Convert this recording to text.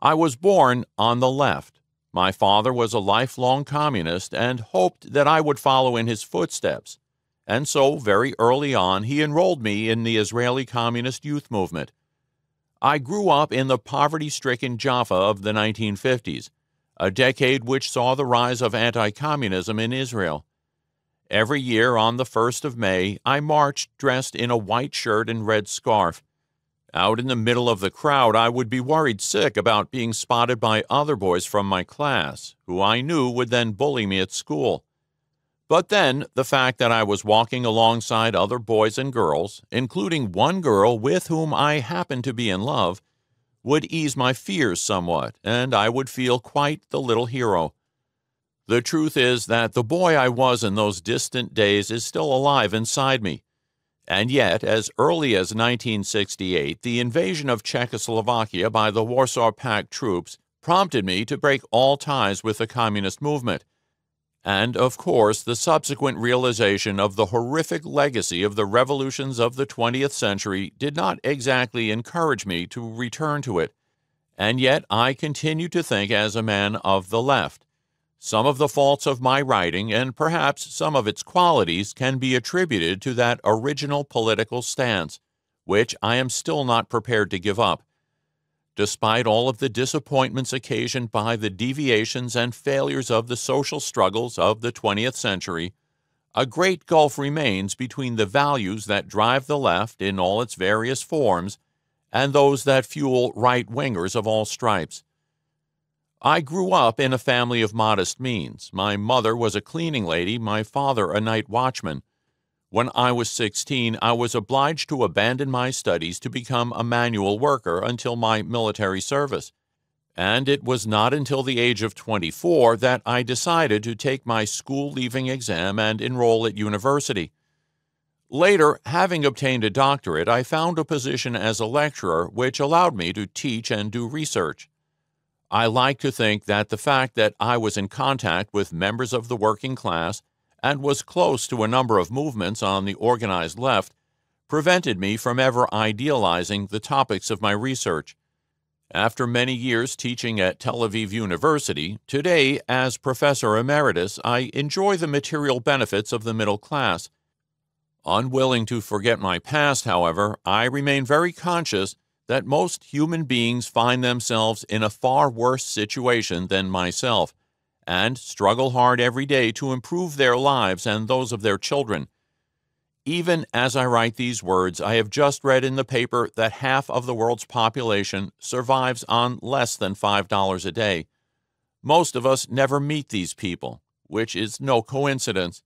I was born on the left. My father was a lifelong communist and hoped that I would follow in his footsteps. And so, very early on, he enrolled me in the Israeli Communist Youth Movement. I grew up in the poverty-stricken Jaffa of the 1950s, a decade which saw the rise of anti-communism in Israel. Every year on the 1st of May, I marched dressed in a white shirt and red scarf. Out in the middle of the crowd, I would be worried sick about being spotted by other boys from my class, who I knew would then bully me at school. But then, the fact that I was walking alongside other boys and girls, including one girl with whom I happened to be in love, would ease my fears somewhat, and I would feel quite the little hero. The truth is that the boy I was in those distant days is still alive inside me. And yet, as early as 1968, the invasion of Czechoslovakia by the Warsaw Pact troops prompted me to break all ties with the communist movement. And, of course, the subsequent realization of the horrific legacy of the revolutions of the 20th century did not exactly encourage me to return to it. And yet I continue to think as a man of the left. Some of the faults of my writing, and perhaps some of its qualities, can be attributed to that original political stance, which I am still not prepared to give up. Despite all of the disappointments occasioned by the deviations and failures of the social struggles of the 20th century, a great gulf remains between the values that drive the left in all its various forms and those that fuel right-wingers of all stripes. I grew up in a family of modest means. My mother was a cleaning lady, my father a night watchman. When I was 16, I was obliged to abandon my studies to become a manual worker until my military service. And it was not until the age of 24 that I decided to take my school-leaving exam and enroll at university. Later, having obtained a doctorate, I found a position as a lecturer which allowed me to teach and do research. I like to think that the fact that I was in contact with members of the working class and was close to a number of movements on the organized left prevented me from ever idealizing the topics of my research. After many years teaching at Tel Aviv University, today, as professor emeritus, I enjoy the material benefits of the middle class. Unwilling to forget my past, however, I remain very conscious that most human beings find themselves in a far worse situation than myself, and struggle hard every day to improve their lives and those of their children. Even as I write these words, I have just read in the paper that half of the world's population survives on less than $5 a day. Most of us never meet these people, which is no coincidence.